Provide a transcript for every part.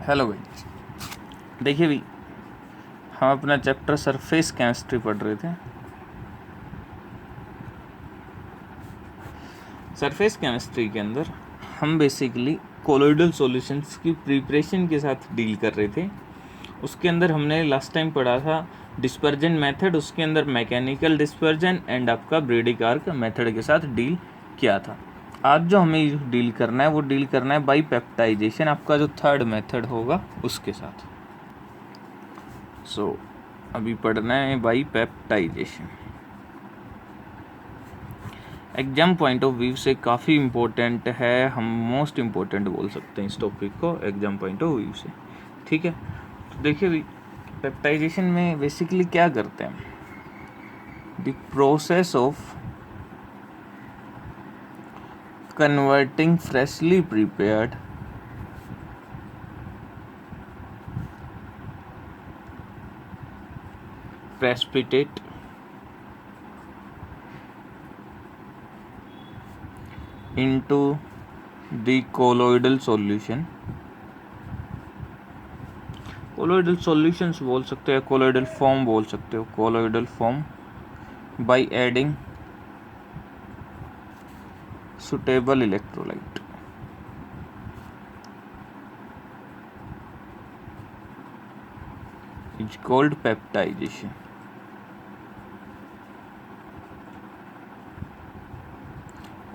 Hello भाई, देखिए भाई, हम अपना चैप्टर सरफेस केमिस्ट्री पढ़ रहे थे। सरफेस केमिस्ट्री के अंदर हम बेसिकली कोलोइडल सॉल्यूशंस की प्रिपरेशन के साथ डील कर रहे थे। उसके अंदर हमने लास्ट टाइम पढ़ा था डिस्पर्जन मेथड, उसके अंदर मैकेनिकल डिस्पर्जन एंड आपका ब्रेडिक आर्क मेथड के साथ डील किया था। आज जो हमें डील करना है वो डील करना है बाई पेप्टाइजेशन, आपका जो थर्ड मेथड होगा उसके साथ। अभी पढ़ना है by peptization. Exam point of view से काफ़ी इम्पोर्टेंट है, हम मोस्ट इम्पोर्टेंट बोल सकते हैं इस टॉपिक को एग्जाम पॉइंट ऑफ व्यू से। ठीक है, तो देखिए भाई, पेप्टाइजेशन में बेसिकली क्या करते हैं, the process of converting freshly prepared precipitate into the colloidal solution। Colloidal solutions बोल सकते हो, कोलोइडल फॉर्म बोल सकते हो, colloidal form by adding suitable electrolyte. Is called peptization.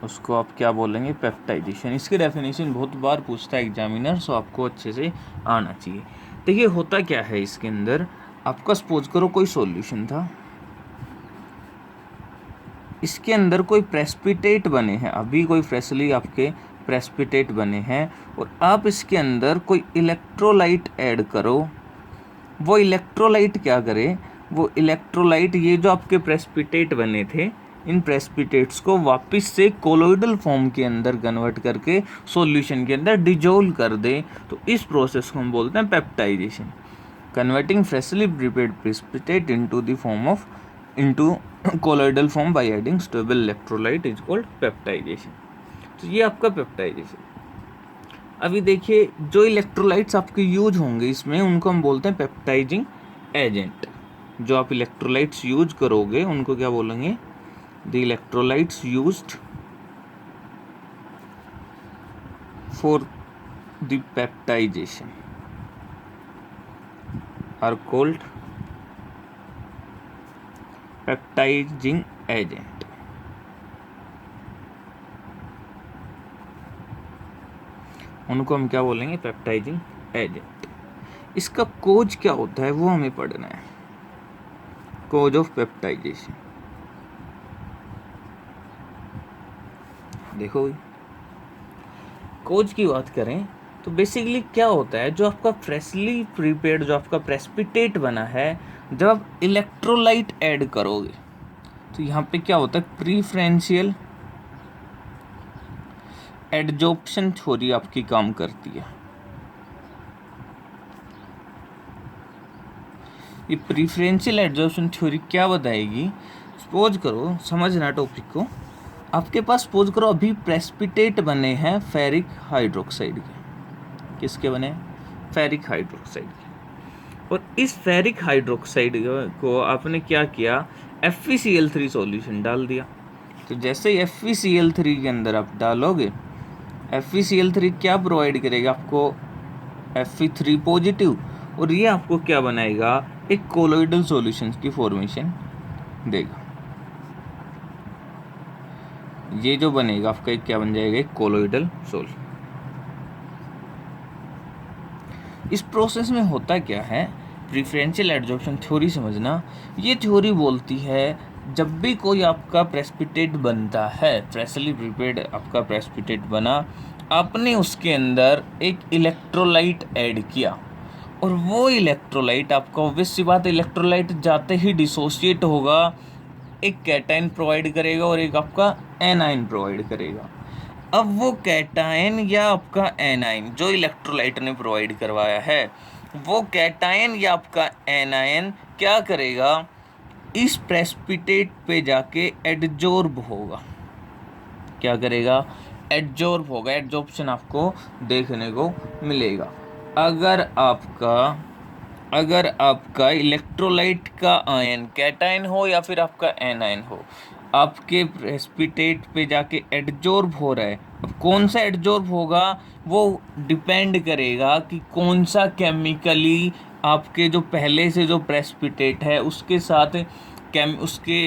उसको आप क्या बोलेंगे, पेप्टाइजेशन। इसकी डेफिनेशन बहुत बार पूछता है एग्जामिनर, सो आपको अच्छे से आना चाहिए। देखिए होता क्या है इसके अंदर, आपका सपोज करो कोई सॉल्यूशन था, इसके अंदर कोई प्रेसिपिटेट बने हैं, अभी कोई फ्रेशली आपके प्रेसिपिटेट बने हैं, और आप इसके अंदर कोई इलेक्ट्रोलाइट ऐड करो। वो इलेक्ट्रोलाइट क्या करे, वो इलेक्ट्रोलाइट ये जो आपके प्रेसिपिटेट बने थे, इन प्रेसिपिटेट्स को वापस से कोलोइडल फॉर्म के अंदर कन्वर्ट करके सॉल्यूशन के अंदर डिजोल्व कर दे। तो इस प्रोसेस को हम बोलते हैं peptization. Converting freshly prepared precipitate into the form of into colloidal form by adding stable electrolyte is called peptization. तो ये आपका पेप्टाइजेशन। अभी देखिए, जो इलेक्ट्रोलाइट्स आपके यूज होंगे इसमें, उनको हम बोलते हैं पेप्टाइजिंग एजेंट। जो आप इलेक्ट्रोलाइट्स यूज करोगे उनको क्या बोलेंगे, the electrolytes used for the peptization are called peptizing agent. उनको हम क्या बोलेंगे, पेप्टाइजिंग एजेंट। इसका कोज क्या होता है वो हमें पढ़ना है, कोज ऑफ पेप्टाइजेशन। देखो कोज की बात करें तो बेसिकली क्या होता है, जो आपका फ्रेशली प्रिपेयर्ड, जो आपका प्रेसिपिटेट बना है, जब आप इलेक्ट्रोलाइट ऐड करोगे तो यहाँ पे क्या होता है, प्रीफरेंशियल एडजॉर्प्शन थ्योरी आपकी काम करती है। ये प्रीफरेंशियल एडजॉर्प्शन थ्योरी क्या बताएगी, सपोज करो, समझना टॉपिक को, आपके पास सपोज करो अभी प्रेसिपिटेट बने हैं फेरिक हाइड्रोक्साइड के। किसके बने, फेरिक हाइड्रोक्साइड के। और इस फेरिक हाइड्रोक्साइड को आपने क्या किया, FeCl3 सॉल्यूशन डाल दिया। तो जैसे ही FeCl3 के अंदर आप डालोगे, FeCl3 क्या प्रोवाइड करेगा आपको, Fe3 पॉजिटिव, और ये आपको क्या बनाएगा, एक कोलोइडल सॉल्यूशन की फॉर्मेशन देगा। ये जो बनेगा आपका एक क्या बन जाएगा, एक कोलोइडल सॉल्यूशन। इस प्रोसेस में होता क्या है, प्रीफरेंशियल एडजॉर्प्शन थ्योरी समझना। ये थ्योरी बोलती है जब भी कोई आपका प्रेसिपिटेट बनता है, फ्रेशली प्रिपेयर्ड आपका प्रेसिपिटेट बना, आपने उसके अंदर एक इलेक्ट्रोलाइट ऐड किया, और वो इलेक्ट्रोलाइट आपका ऑब्वियस सी बात, इलेक्ट्रोलाइट जाते ही डिसोसिएट होगा, एक कैटायन प्रोवाइड करेगा और एक आपका एनायन प्रोवाइड करेगा। अब वो कैटायन या आपका एनायन जो इलेक्ट्रोलाइट ने प्रोवाइड करवाया है, वो कैटायन या आपका एनायन क्या करेगा, इस प्रेसिपिटेट पे जाके एडजॉर्ब होगा। क्या करेगा, एडजॉर्ब होगा। एडजॉर्प्शन आपको देखने को मिलेगा। अगर आपका इलेक्ट्रोलाइट का आयन कैटायन हो या फिर आपका एनायन हो, आपके प्रेसिपिटेट पे जाके एडजॉर्ब हो रहा है। अब कौन सा एडजॉर्ब होगा वो डिपेंड करेगा कि कौन सा केमिकली आपके जो पहले से जो प्रेसिपिटेट है उसके साथ उसके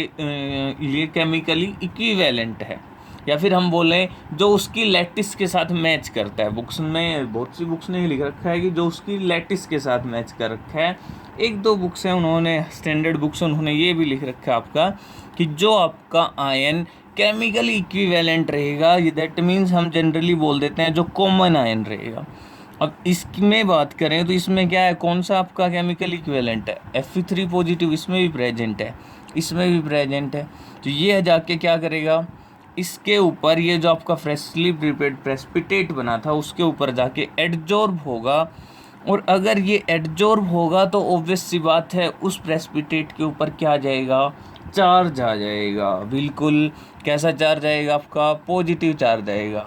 लिए केमिकली इक्विवेलेंट है, या फिर हम बोलें जो उसकी लैटिस के साथ मैच करता है। बुक्स में बहुत सी बुक्स ने लिख रखा है कि जो उसकी लैटिस के साथ मैच कर रखा है। एक दो बुक्स हैं उन्होंने, स्टैंडर्ड बुक्स, उन्होंने ये भी लिख रखा है आपका कि जो आपका आयन केमिकली इक्विवेलेंट रहेगा, दैट मीन्स हम जनरली बोल देते हैं जो कॉमन आयन रहेगा। अब इसमें बात करें तो इसमें क्या है, कौन सा आपका केमिकल इक्विवेलेंट है, Fe3 पॉजिटिव इसमें भी प्रेजेंट है, इसमें भी प्रेजेंट है। तो ये जाके क्या करेगा, इसके ऊपर ये जो आपका फ्रेशली प्रिपेयर्ड प्रेसिपिटेट बना था उसके ऊपर जाके एडजॉर्ब होगा। और अगर ये एडजॉर्ब होगा तो ऑब्वियस सी बात है उस प्रेसिपिटेट के ऊपर क्या आ जाएगा, चार्ज आ जाएगा। बिल्कुल कैसा चार्ज आएगा आपका, पॉजिटिव चार्ज आएगा।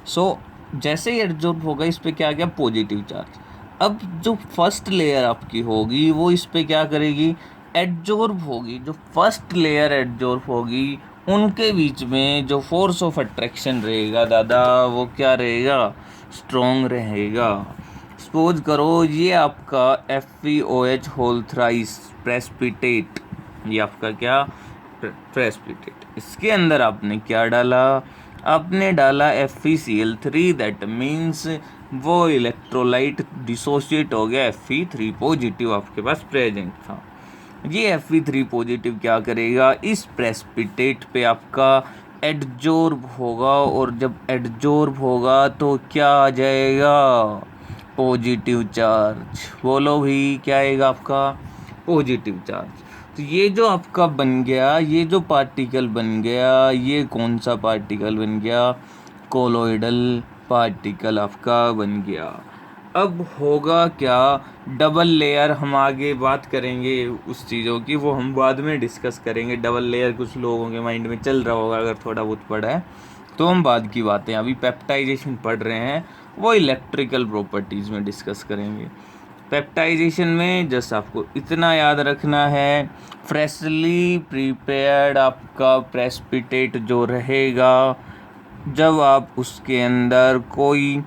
सो जैसे ही एडजॉर्ब होगा इस पे क्या आ गया, पॉजिटिव चार्ज। अब जो फर्स्ट लेयर आपकी होगी वो इस पे क्या करेगी, एडजॉर्ब होगी। जो फर्स्ट लेयर एडजॉर्ब होगी उनके बीच में जो फोर्स ऑफ अट्रैक्शन रहेगा दादा वो क्या रहेगा, स्ट्रॉन्ग रहेगा। सपोज करो ये आपका FeOH होल थ्राइस प्रेसिपिटेट, ये आपका क्या प्रेसिपिटेट, इसके अंदर आपने क्या डाला, आपने डाला FeCl3, दैट मीन्स वो इलेक्ट्रोलाइट डिसोशिएट हो गया, Fe3 पॉजिटिव आपके पास प्रेजेंट था। ये Fe3 पॉजिटिव क्या करेगा, इस प्रेसिपिटेट पे आपका एडजॉर्ब होगा, और जब एडजॉर्ब होगा तो क्या आ जाएगा, पॉजिटिव चार्ज। बोलो भी क्या आएगा आपका, पॉजिटिव चार्ज। तो ये जो आपका बन गया, ये जो पार्टिकल बन गया, ये कौन सा पार्टिकल बन गया, कोलोइडल पार्टिकल आपका बन गया। अब होगा क्या, डबल लेयर, हम आगे बात करेंगे उस चीज़ों की, वो हम बाद में डिस्कस करेंगे। डबल लेयर कुछ लोगों के माइंड में चल रहा होगा अगर थोड़ा बहुत पढ़ा है तो, हम बाद की बातें अभी पेप्टाइजेशन पढ़ रहे हैं, वो इलेक्ट्रिकल प्रॉपर्टीज़ में डिस्कस करेंगे। पेप्टाइजेशन में जस्ट आपको इतना याद रखना है, फ्रेशली प्रिपेयर्ड आपका प्रेसिपिटेट जो रहेगा, जब आप उसके अंदर कोई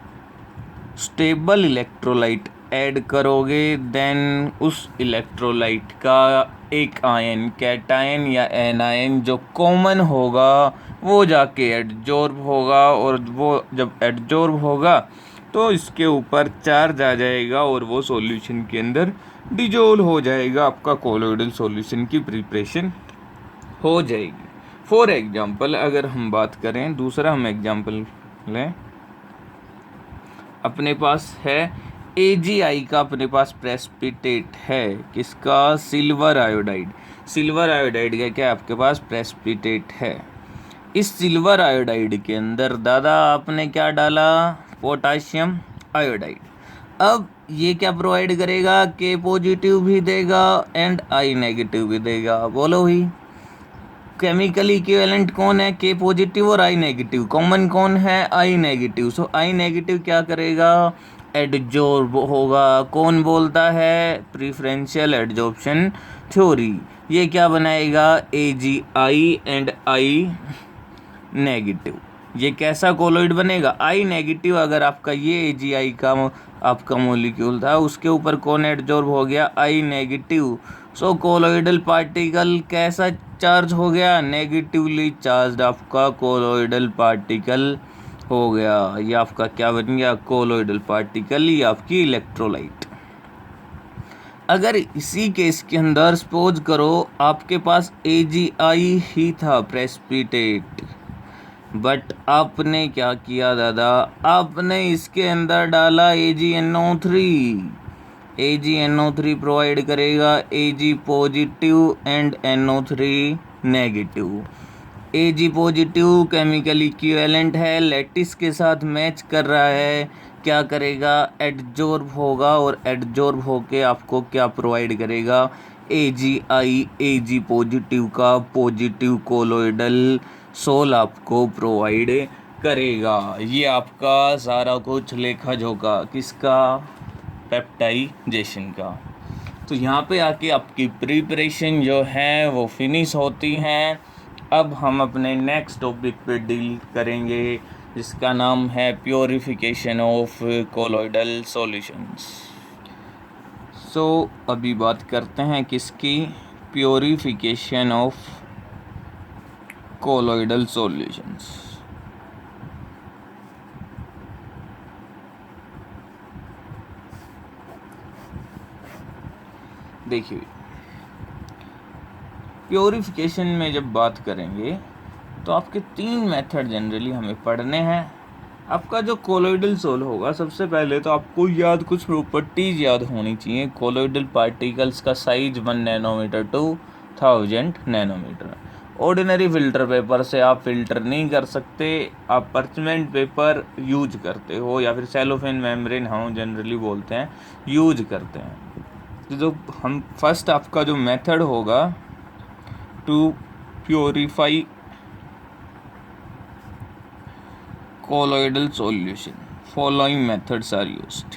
स्टेबल इलेक्ट्रोलाइट ऐड करोगे देन उस इलेक्ट्रोलाइट का एक आयन कैटायन या एनायन जो कॉमन होगा वो जाके एडजॉर्ब होगा, और वो जब एडजॉर्ब होगा तो इसके ऊपर चार्ज आ जाएगा और वो सॉल्यूशन के अंदर डिजोल्व हो जाएगा, आपका कोलोइडल सॉल्यूशन की प्रिपरेशन हो जाएगी। फॉर एग्जांपल अगर हम बात करें, दूसरा हम एग्जांपल लें, अपने पास है AgI का, अपने पास प्रेसिपिटेट है किसका, सिल्वर आयोडाइड। सिल्वर आयोडाइड का क्या आपके पास प्रेसिपिटेट है। इस सिल्वर आयोडाइड के अंदर दादा आपने क्या डाला, पोटाशियम आयोडाइड। अब ये क्या प्रोवाइड करेगा, K पॉजिटिव भी देगा एंड I नेगेटिव भी देगा। बोलो ही, केमिकल इक्विवेलेंट कौन है, K पॉजिटिव और I नेगेटिव, कॉमन कौन है, I negative. So I negative क्या करेगा, एडजॉर्ब होगा। कौन बोलता है, प्रिफरेंशियल एडजॉर्प्शन थ्योरी। ये क्या बनाएगा, AgI एंड I नेगेटिव। ये कैसा कोलोइड बनेगा, I नेगेटिव। अगर आपका ये AgI का आपका मॉलिक्यूल था उसके ऊपर कौन एडजॉर्ब हो गया, I negative. So colloidal particle कैसा चार्ज हो गया, नेगेटिवली चार्ज आपका कोलोइडल पार्टिकल हो गया। ये आपका क्या बन गया, कोलोइडल पार्टिकल, ये आपकी इलेक्ट्रोलाइट। अगर इसी केस के अंदर सपोज करो आपके पास AgI ही था प्रेसिपिटेट, बट आपने क्या किया दादा, आपने इसके अंदर डाला AgNO3। AgNO3 प्रोवाइड करेगा Ag positive and NO3 negative. Ag positive chemical equivalent है, लैटिस के साथ मैच कर रहा है, क्या करेगा, एडजॉर्ब होगा, और एडजॉर्ब होके आपको क्या प्रोवाइड करेगा, AgI, Ag पॉजिटिव का पॉजिटिव कोलोइडल सोल आपको प्रोवाइड करेगा। ये आपका सारा कुछ लेखा जोखा किसका, पेप्टाइजेशन का। तो यहाँ पे आके आपकी प्रिपरेशन जो है वो फिनिश होती हैं। अब हम अपने नेक्स्ट टॉपिक पे डील करेंगे जिसका नाम है प्योरिफिकेशन ऑफ कोलोइडल सॉल्यूशंस। सो अभी बात करते हैं किसकी, प्योरिफिकेशन ऑफ कोलोइडल सॉल्यूशंस। देखिए प्योरिफिकेशन में जब बात करेंगे तो आपके 3 मेथड जनरली हमें पढ़ने हैं। आपका जो कोलोइडल सोल होगा, सबसे पहले तो आपको कुछ प्रॉपर्टीज याद होनी चाहिए। कोलोइडल पार्टिकल्स का size 1 nanometer to 1000 nanometer. Ordinary filter paper से आप फिल्टर नहीं कर सकते, आप परचमेंट पेपर यूज करते हो या फिर सेलोफेन मेम्ब्रेन हम जनरली बोलते हैं, यूज करते हैं। तो जो हम फर्स्ट आपका जो मेथड होगा to purify colloidal solution, following methods are used.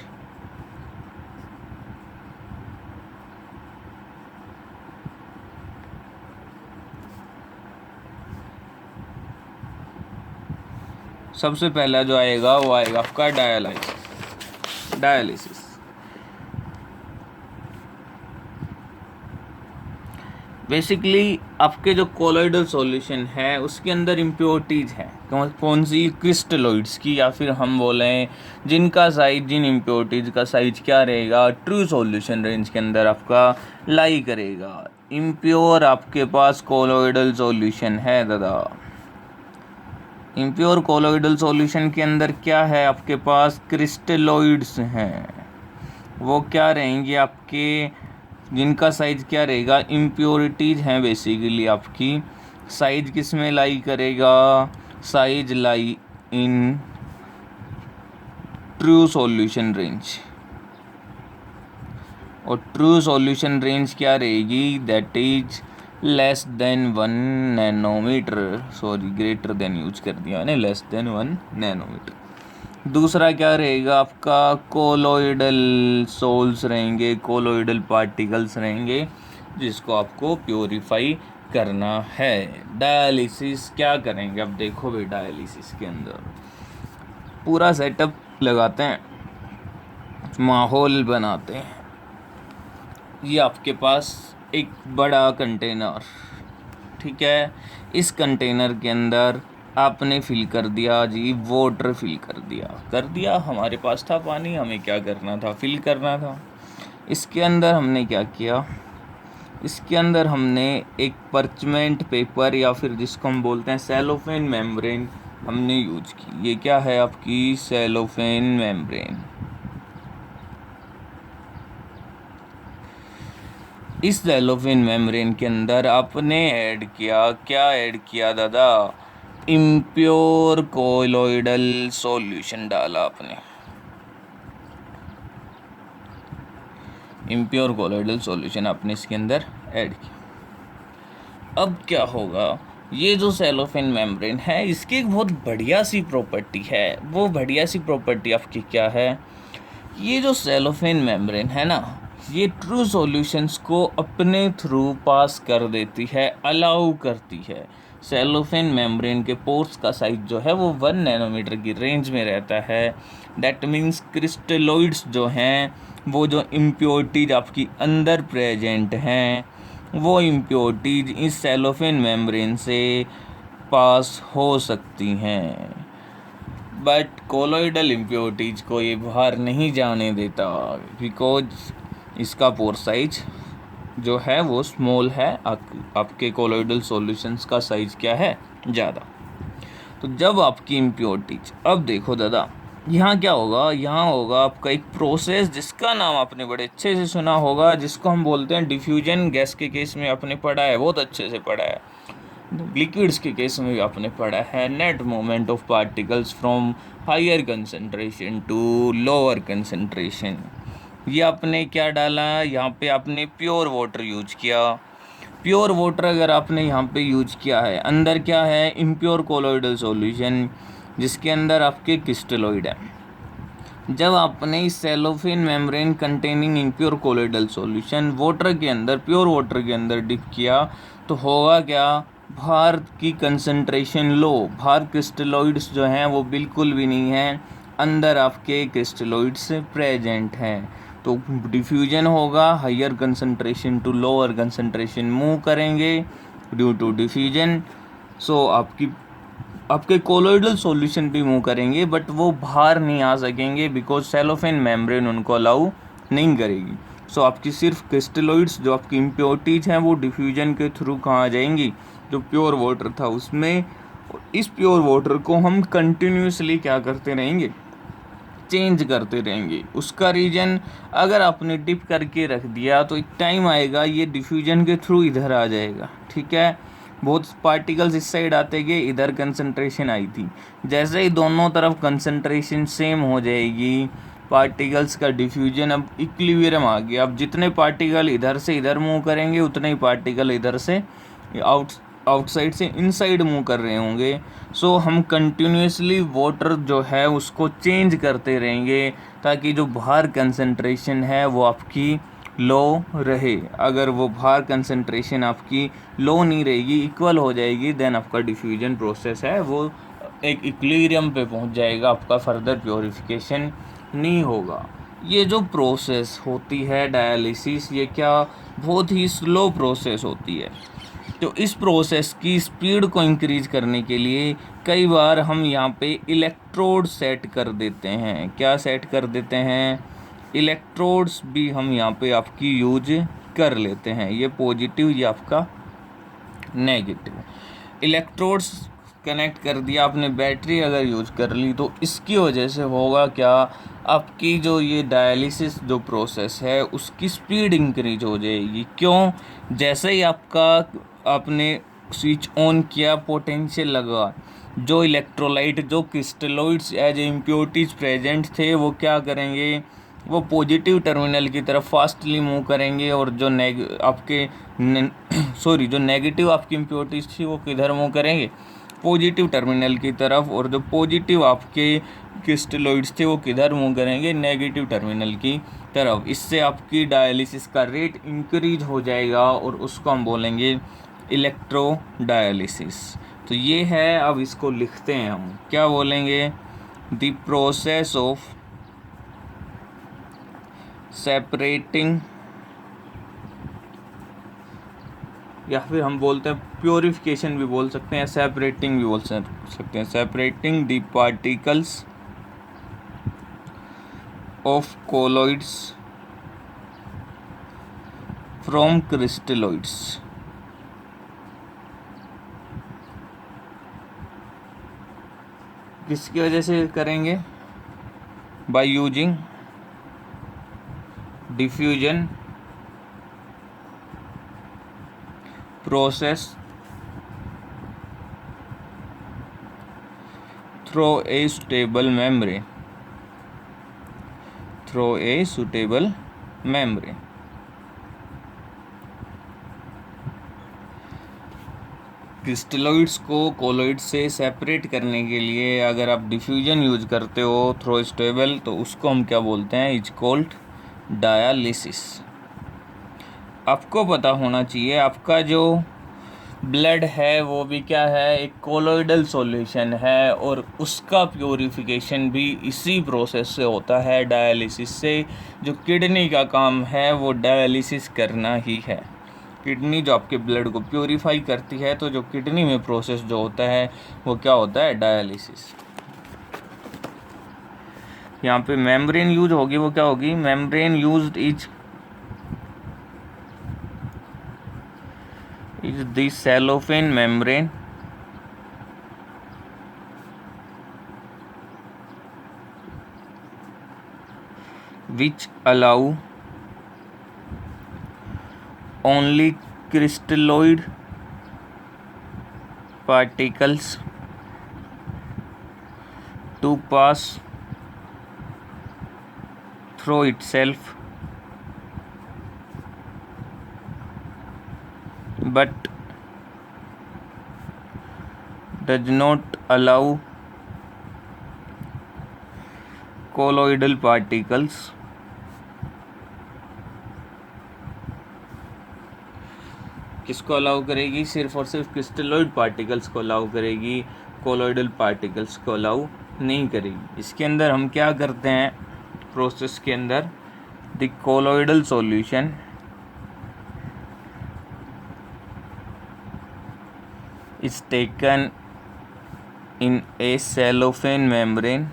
सबसे पहला जो आएगा वो आएगा आपका डायलिसिस। बेसिकली आपके जो कोलोइडल सॉल्यूशन है उसके अंदर इम्प्योरिटीज़ हैं, कौन सी, क्रिस्टलोइड्स की, या फिर हम बोलें जिनका साइज, जिन इम्प्योरिटीज़ का साइज क्या रहेगा, ट्रू सॉल्यूशन रेंज के अंदर आपका लाई करेगा। इम्प्योर आपके पास कोलोइडल सॉल्यूशन है दादा। इम्प्योर कोलोइडल सॉल्यूशन के अंदर क्या है आपके पास, क्रिस्टलोइड्स हैं। वो क्या रहेंगे आपके, जिनका साइज क्या रहेगा, इम्प्योरिटीज हैं बेसिकली आपकी। साइज किस में लाई करेगा, size lie in true solution range. और ट्रू सॉल्यूशन रेंज क्या रहेगी, that is less than 1 nanometer, sorry greater than use कर दिया मैंने, लेस देन 1 नैनोमीटर। दूसरा क्या रहेगा आपका, कोलोइडल सोल्स रहेंगे, कोलोइडल पार्टिकल्स रहेंगे, जिसको आपको प्योरीफाई करना है। डायलिसिस क्या करेंगे, अब देखो भाई डायलिसिस के अंदर पूरा सेटअप लगाते हैं, माहौल बनाते हैं। ये आपके पास एक बड़ा कंटेनर, ठीक है, इस कंटेनर के अंदर आपने फिल कर दिया जी, वाटर फिल कर दिया। हमारे पास था पानी, हमें क्या करना था, फिल करना था। इसके अंदर हमने क्या किया, इसके अंदर हमने एक परचमेंट पेपर या फिर जिसको हम बोलते हैं सेलोफेन मेम्ब्रेन हमने यूज की। ये क्या है आपकी, सेलोफेन मेम्ब्रेन। इस सेलोफेन मेम्ब्रेन के अंदर आपने ऐड किया, क्या ऐड किया दादा, इम्प्योर कोलोइडल सॉल्यूशन डाला आपने। इम्प्योर कोलोइडल सॉल्यूशन आपने इसके अंदर ऐड किया। अब क्या होगा, ये जो सेलोफेन मेम्ब्रेन है इसकी एक बहुत बढ़िया सी प्रॉपर्टी है। वो बढ़िया सी प्रॉपर्टी आपकी क्या है, ये जो सेलोफेन मेम्ब्रेन है ना, ये ट्रू सॉल्यूशंस को अपने थ्रू पास कर देती है, अलाउ करती है। सेलोफेन मेम्ब्रेन के पोर्स का साइज जो है वो 1 नैनोमीटर की रेंज में रहता है। दैट मीन्स क्रिस्टलोइड्स जो हैं, वो जो इम्प्योरिटीज आपकी अंदर प्रेजेंट हैं, वो इम्प्योरिटीज इस सेलोफेन मेम्ब्रेन से पास हो सकती हैं। बट कोलोइडल इम्प्योरिटीज को ये बाहर नहीं जाने देता, बिकॉज इसका पोर साइज जो है वो स्मॉल है। आपके कोलोइडल सॉल्यूशंस का साइज क्या है, ज़्यादा। तो जब आपकी इम्प्योरिटीज, अब देखो दादा यहाँ क्या होगा, यहाँ होगा आपका एक प्रोसेस जिसका नाम आपने बड़े अच्छे से सुना होगा, जिसको हम बोलते हैं डिफ्यूजन। गैस के केस में आपने पढ़ा है, बहुत अच्छे से पढ़ा है। लिक्विड्स के केस में भी आपने पढ़ा है, net movement of particles from higher concentration to lower concentration. ये आपने क्या डाला, यहाँ पे आपने प्योर वाटर यूज किया। प्योर वाटर अगर आपने यहाँ पे यूज किया है, अंदर क्या है, इम्प्योर कोलोइडल सॉल्यूशन। जिसके अंदर आपके क्रिस्टलोइड है। जब आपने इस cellophane membrane containing impure colloidal solution water के अंदर, प्योर वाटर के अंदर डिप किया, तो होगा क्या, बाहर की कंसंट्रेशन लो, बाहर क्रिस्टलोइड्स जो हैं वो बिल्कुल भी नहीं हैं, अंदर आपके क्रिस्टलोइड्स प्रेजेंट हैं। तो डिफ्यूजन होगा, higher concentration to lower concentration move करेंगे ड्यू टू डिफ्यूजन। सो आपके कोलोइडल सॉल्यूशन भी मूव करेंगे, बट वो बाहर नहीं आ सकेंगे बिकॉज सेलोफेन मेम्ब्रेन उनको अलाउ नहीं करेगी। सो आपकी सिर्फ क्रिस्टलोइड्स, जो आपकी इम्प्योरिटीज हैं, वो डिफ्यूजन के थ्रू कहाँ आ जाएंगी, जो प्योर वाटर था उसमें। इस प्योर वाटर को हम कंटिन्यूसली क्या करते रहेंगे, चेंज करते रहेंगे। उसका रीजन, अगर आपने डिप करके रख दिया तो एक टाइम आएगा ये डिफ्यूजन के थ्रू इधर आ जाएगा, ठीक है। बहुत पार्टिकल्स इस साइड आते गए, इधर कंसंट्रेशन आई थी, जैसे ही दोनों तरफ कंसंट्रेशन सेम हो जाएगी, पार्टिकल्स का डिफ्यूजन अब इक्विलिब्रियम आ गया। अब जितने पार्टिकल इधर से इधर मूव करेंगे, उतने ही पार्टिकल इधर से आउटसाइड से इनसाइड मूव कर रहे होंगे। सो हम कंटिन्यूसली वाटर जो है उसको चेंज करते रहेंगे, ताकि जो बाहर कंसंट्रेशन है वो आपकी लो रहे। अगर वो बाहर कंसंट्रेशन आपकी लो नहीं रहेगी, इक्वल हो जाएगी, देन आपका डिफ्यूजन प्रोसेस है वो एक इक्विलिब्रियम पे पहुंच जाएगा, आपका फर्दर प्योरिफिकेशन नहीं होगा। ये जो प्रोसेस होती है डायलिसिस, ये क्या बहुत ही स्लो प्रोसेस होती है। तो इस प्रोसेस की स्पीड को इंक्रीज करने के लिए कई बार हम यहाँ पे इलेक्ट्रोड सेट कर देते हैं। क्या सेट कर देते हैं, इलेक्ट्रोड्स भी हम यहाँ पे आपकी यूज कर लेते हैं। ये पॉजिटिव, ये आपका नेगेटिव। इलेक्ट्रोड्स कनेक्ट कर दिया आपने, बैटरी अगर यूज कर ली, तो इसकी वजह से होगा क्या, आपकी जो ये डायलिसिस जो प्रोसेस है उसकी स्पीड इंक्रीज हो जाएगी। क्यों, जैसे ही आपने स्विच ऑन किया, पोटेंशियल लगा, जो इलेक्ट्रोलाइट, जो क्रिस्टलोइड्स एज इम्प्योरिटीज प्रेजेंट थे, वो क्या करेंगे, वो पॉजिटिव टर्मिनल की तरफ फास्टली मूव करेंगे, और जो जो नेगेटिव आपकी इम्प्योरिटीज थी वो किधर मूव करेंगे, पॉजिटिव टर्मिनल की तरफ। और जो पॉजिटिव आपके क्रिस्टलोइड्स थे वो किधर मूव करेंगे, नेगेटिव टर्मिनल की तरफ। इससे आपकी डायलिसिस का रेट इंक्रीज हो जाएगा, और उसको हम बोलेंगे इलेक्ट्रो डायलिसिस। तो ये है, अब इसको लिखते हैं हम, क्या बोलेंगे, द प्रोसेस ऑफ सेपरेटिंग, या फिर हम बोलते हैं प्योरिफिकेशन भी बोल सकते हैं, सेपरेटिंग भी बोल सकते हैं, separating the particles of colloids from crystalloids. किसकी वजह से करेंगे, by using diffusion process through a suitable membrane, crystalloids को कोलोइड से सेपरेट करने के लिए अगर आप डिफ्यूजन यूज करते हो थ्रो स्टेबल, तो उसको हम क्या बोलते हैं, इज कॉल्ड डायलिसिस। आपको पता होना चाहिए, आपका जो ब्लड है वो भी क्या है, एक कोलोइडल सॉल्यूशन है, और उसका प्योरिफिकेशन भी इसी प्रोसेस से होता है, डायलिसिस से। जो किडनी का काम है वो डायलिसिस करना ही है। किडनी जो आपके ब्लड को प्योरीफाई करती है, तो जो किडनी में प्रोसेस जो होता है वो क्या होता है, डायलिसिस। यहाँ पे मेम्ब्रेन यूज होगी, वो क्या होगी, membrane used is the cellophane membrane which allow only crystalloid particles to pass through itself, but does not allow colloidal particles किसको अलाउ करेगी? सिर्फ और सिर्फ क्रिस्टलोइड पार्टिकल्स को अलाउ करेगी, कोलोइडल पार्टिकल्स को अलाउ नहीं करेगी। इसके अंदर हम क्या करते हैं प्रोसेस के अंदर? The colloidal solution is taken in a cellophane membrane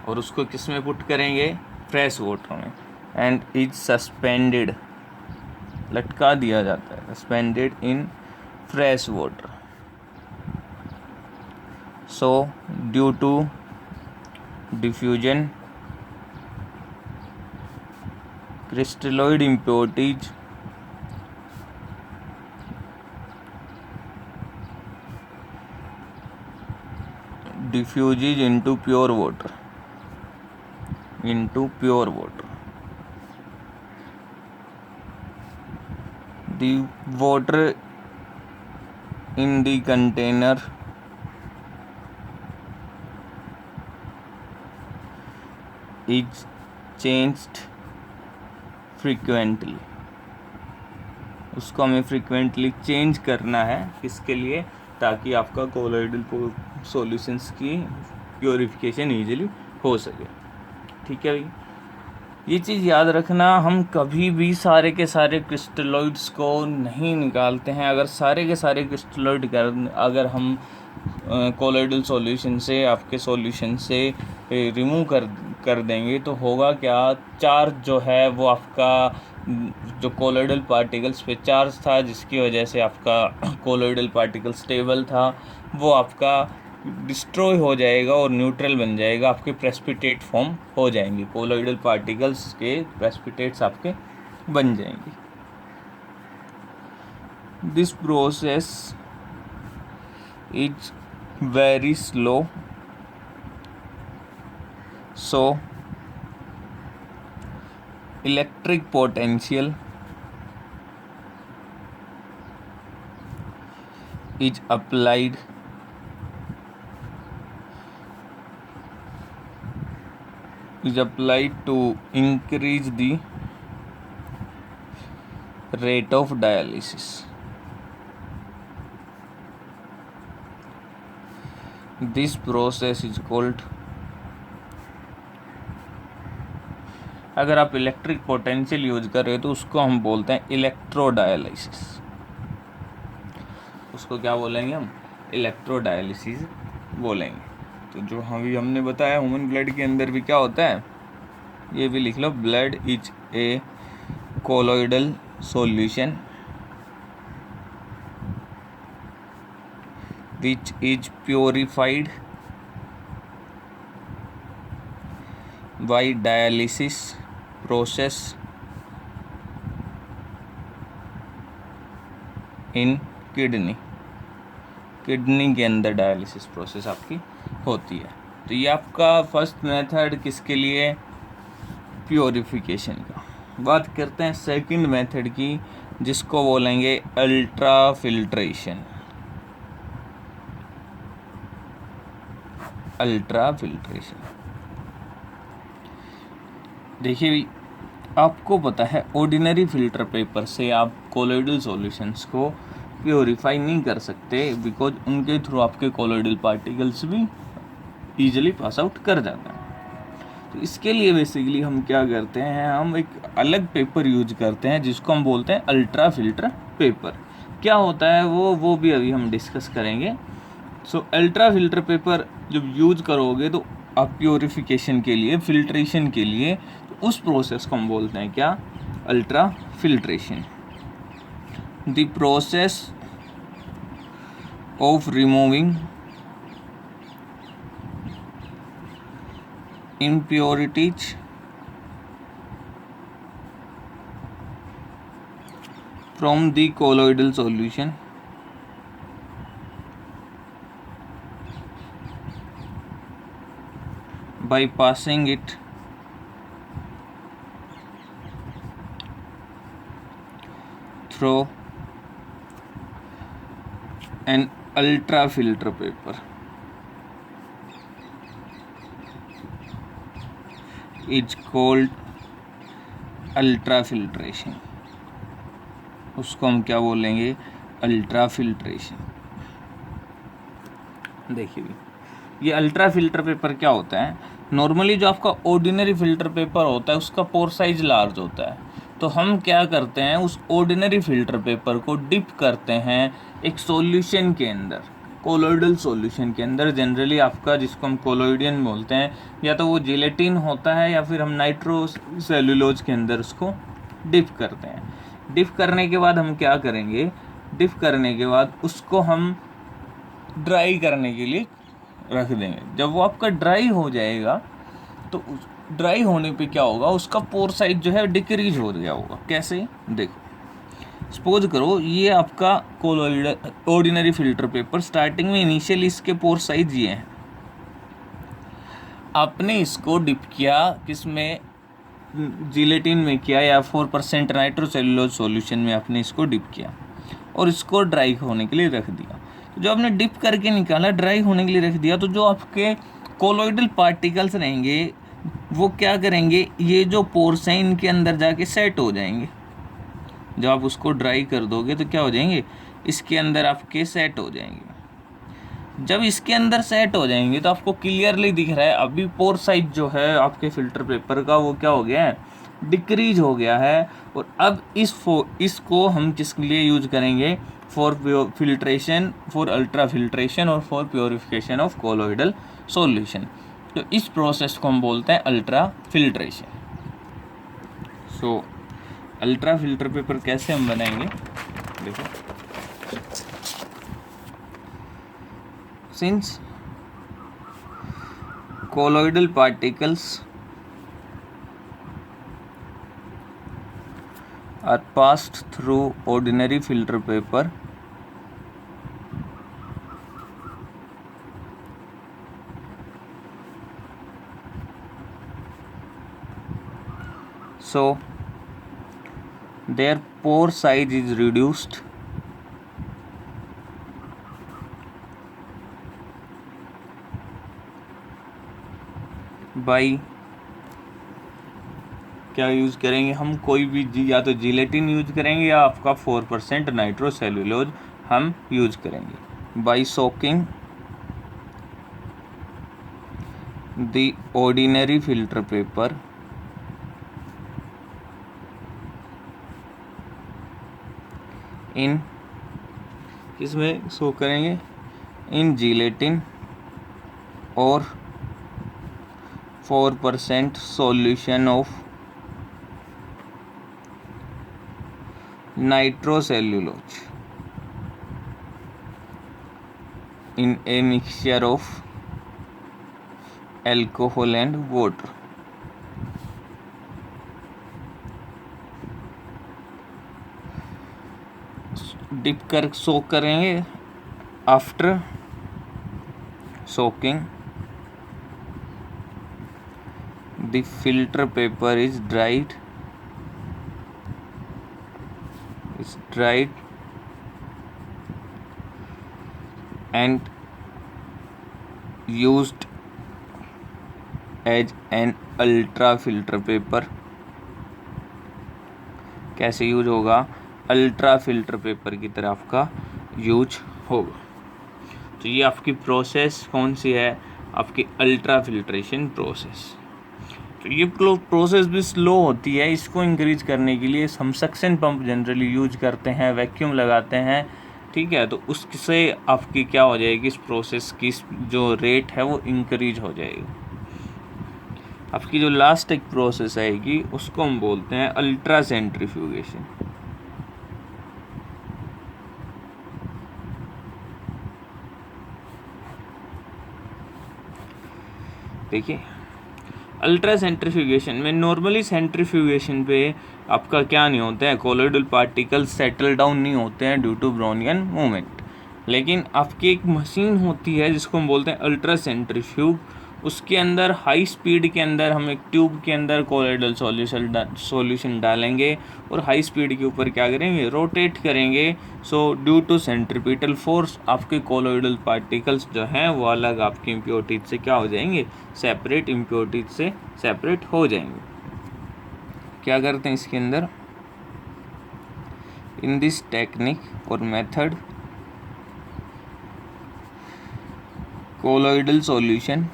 और उसको किस में पुट करेंगे? फ्रेश वाटर में। एंड इज सस्पेंडेड, लटका दिया जाता है, suspended in fresh water. So due to diffusion crystalloid impurities diffuses into pure water, the water in the container is changed frequently. उसको हमें फ्रीक्वेंटली चेंज करना है, किसके लिए? ताकि आपका कोलोइडल सॉल्यूशंस की प्योरिफिकेशन ईजिली हो सके। ठीक है भाई, ये चीज़ याद रखना, हम कभी भी सारे के सारे क्रिस्टलॉइड्स को नहीं निकालते हैं। अगर सारे के सारे क्रिस्टलॉइड अगर हम कोलोइडल सॉल्यूशन से, आपके सॉल्यूशन से रिमूव कर देंगे तो होगा क्या? चार्ज जो है वो आपका, जो कोलोइडल पार्टिकल्स पे चार्ज था जिसकी वजह से आपका कोलोइडल पार्टिकल स्टेबल था, वो आपका डिस्ट्रॉय हो जाएगा और न्यूट्रल बन जाएगा, आपके प्रेसिपिटेट फॉर्म हो जाएंगे, कोलोइडल पार्टिकल्स के प्रेसिपिटेट्स आपके बन जाएंगे। This process is very slow, so electric potential is applied to increase the rate of dialysis. This process is called, अगर आप इलेक्ट्रिक पोटेंशियल यूज कर रहे हो तो उसको हम बोलते हैं इलेक्ट्रोडायलिसिस। उसको क्या बोलेंगे हम? इलेक्ट्रोडायलिसिस बोलेंगे। तो जो हमने बताया ह्यूमन ब्लड के अंदर भी क्या होता है, ये भी लिख लो, blood is a colloidal solution which is purified by dialysis process in kidney। Kidney के अंदर डायलिसिस प्रोसेस आपकी होती है। तो ये आपका फर्स्ट मेथड किसके लिए? प्योरिफिकेशन का। बात करते हैं सेकंड मेथड की, जिसको बोलेंगे अल्ट्रा फिल्ट्रेशन। अल्ट्रा फिल्ट्रेशन, देखिए आपको पता है ऑर्डिनरी फिल्टर पेपर से आप कोलोइडल सॉल्यूशंस को प्योरीफाई नहीं कर सकते, बिकॉज उनके थ्रू आपके कोलोइडल पार्टिकल्स भी ईजिली पास आउट कर जाते हैं। तो इसके लिए बेसिकली हम क्या करते हैं, हम एक अलग पेपर यूज करते हैं जिसको हम बोलते हैं अल्ट्रा फिल्टर पेपर। क्या होता है वो भी अभी हम डिस्कस करेंगे। सो अल्ट्रा फिल्टर पेपर जब यूज करोगे तो आप प्योरिफिकेशन के लिए, फिल्ट्रेशन के लिए, तो उस प्रोसेस को हम बोलते हैं क्या? Ultra filtration. The process of removing impurities from the colloidal solution by passing it through an ultra filter paper is called ultra filtration, उसको हम क्या बोलेंगे, अल्ट्रा फिल्ट्रेशन। देखिए ये अल्ट्रा फिल्टर पेपर क्या होता है, नॉर्मली जो आपका ऑर्डिनरी फिल्टर पेपर होता है उसका पोर साइज लार्ज होता है, तो हम क्या करते हैं उस ऑर्डिनरी फिल्टर पेपर को डिप करते हैं एक सॉल्यूशन के अंदर, कोलोइडल सॉल्यूशन के अंदर। जनरली आपका जिसको हम कोलोइडियन बोलते हैं, या तो वो जिलेटिन होता है या फिर हम नाइट्रो सेलुलोज के अंदर उसको डिप करते हैं। डिप करने के बाद हम क्या करेंगे, डिप करने के बाद उसको हम ड्राई करने के लिए रख देंगे। जब वो आपका ड्राई हो जाएगा तो ड्राई होने पे क्या होगा, उसका पोर साइज जो है डिक्रीज हो गया होगा। कैसे, देखो सपोज करो ये आपका colloid ordinary filter paper, starting में इनिशियली इसके पोर साइज ये हैं, आपने इसको डिप किया किसमें, जिलेटिन में किया या 4% नाइट्रोसेलुलोज सॉल्यूशन में आपने इसको डिप किया और इसको ड्राई होने के लिए रख दिया। तो जो आपने डिप करके निकाला, ड्राई होने के लिए रख दिया, तो जो आपके कोलोइडल पार्टिकल्स रहेंगे वो क्या करेंगे, ये जो पोर्स हैं इनके अंदर जाके सेट हो जाएंगे। जब आप उसको ड्राई कर दोगे तो क्या हो जाएंगे, इसके अंदर आपके सेट हो जाएंगे। जब इसके अंदर सेट हो जाएंगे तो आपको क्लियरली दिख रहा है अभी पोर साइज जो है आपके फिल्टर पेपर का वो क्या हो गया है, डिक्रीज हो गया है। और अब इसको हम किसके लिए यूज करेंगे, for filtration, for ultra filtration और for purification of colloidal solution. तो इस प्रोसेस को हम बोलते हैं ultra filtration. So ultra filter paper कैसे हम बनाएंगे, देखो since colloidal particles are passed through ordinary filter paper, so their pore size is reduced by, क्या यूज़ करेंगे हम, कोई भी या तो जिलेटिन यूज करेंगे या आपका 4% नाइट्रोसेलुलोज हम यूज करेंगे। By soaking the ordinary filter paper in, किसमें सो करेंगे, इन जिलेटिन और 4% solution of nitrocellulose in a mixture of alcohol and water। Dip कर सोक करेंगे, after soaking the filter paper is dried and used as an ultra filter paper। कैसे use होगा, ultra filter paper की तरह आपका use होगा। तो ये आपकी प्रोसेस कौन सी है, आपकी अल्ट्रा फिल्ट्रेशन प्रोसेस। तो ये प्रोसेस भी स्लो होती है, इसको इंक्रीज करने के लिए हम सक्शन पंप जनरली यूज करते हैं, वैक्यूम लगाते हैं, ठीक है। तो उससे आपकी क्या हो जाएगी, इस प्रोसेस की जो रेट है वो इंक्रीज हो जाएगी। आपकी जो लास्ट एक प्रोसेस आएगी उसको हम बोलते हैं अल्ट्रा सेंट्रीफ्यूगेशन। देखिए अल्ट्रा सेंट्रीफ्यूगेशन में, नॉर्मली सेंट्रीफ्यूगेशन पे आपका क्या नहीं होता है, कोलोइडल पार्टिकल्स सेटल डाउन नहीं होते हैं ड्यू टू ब्राउनियन मूवमेंट। लेकिन आपकी एक मशीन होती है जिसको हम बोलते हैं अल्ट्रा सेंट्रीफ्यूग, उसके अंदर हाई स्पीड के अंदर हम एक ट्यूब के अंदर कोलोइडल सॉल्यूशन डालेंगे और हाई स्पीड के ऊपर क्या करेंगे, रोटेट करेंगे। So due to centripetal force आपके कोलोइडल पार्टिकल्स जो हैं वो अलग आपकी इम्प्योरिटीज से क्या हो जाएंगे, सेपरेट, इम्प्योरिटीज से सेपरेट हो जाएंगे। क्या करते हैं इसके अंदर, इन दिस टेक्निक और method colloidal solution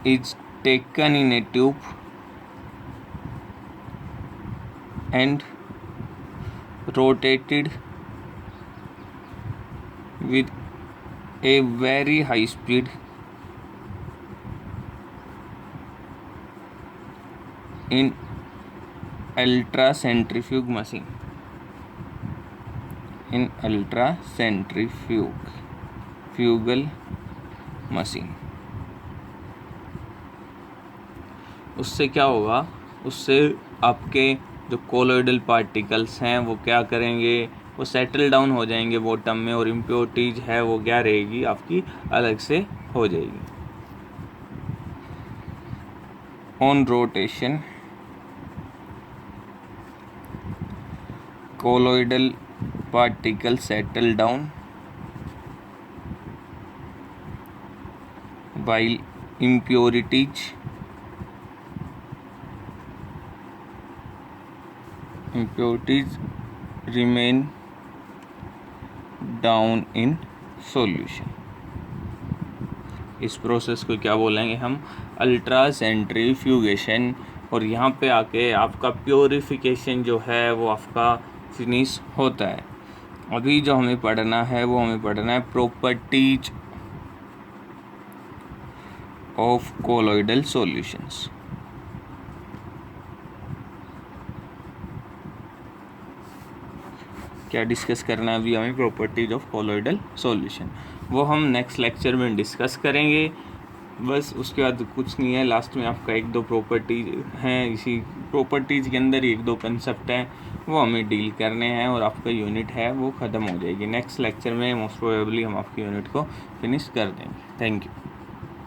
is taken in a tube and rotated with a very high speed in ultracentrifuge machine, in ultracentrifugal machine. उससे क्या होगा, उससे आपके जो कोलोइडल पार्टिकल्स हैं वो क्या करेंगे, वो सेटल डाउन हो जाएंगे बॉटम में और इम्प्योरिटीज है वो क्या रहेगी, आपकी अलग से हो जाएगी। On rotation colloidal particles settle down while impurities remain down in solution। इस प्रोसेस को क्या बोलेंगे हम, अल्ट्रा सेंट्रीफ्यूगेशन। और यहाँ पे आके आपका प्योरिफिकेशन जो है वो आपका फिनिश होता है। अभी जो हमें पढ़ना है वो हमें पढ़ना है प्रॉपर्टीज ऑफ कोलोइडल सॉल्यूशंस। क्या डिस्कस करना है अभी हमें, प्रॉपर्टीज ऑफ कोलोइडल सॉल्यूशन, वो हम नेक्स्ट लेक्चर में डिस्कस करेंगे। बस उसके बाद कुछ नहीं है, लास्ट में आपका एक दो प्रॉपर्टीज हैं, इसी प्रॉपर्टीज़ के अंदर एक दो कंसेप्ट हैं वो हमें डील करने हैं और आपका यूनिट है वो ख़त्म हो जाएगी। नेक्स्ट लेक्चर में मोस्ट प्रोबेबली हम आपकी यूनिट को फिनिश कर देंगे। Thank you.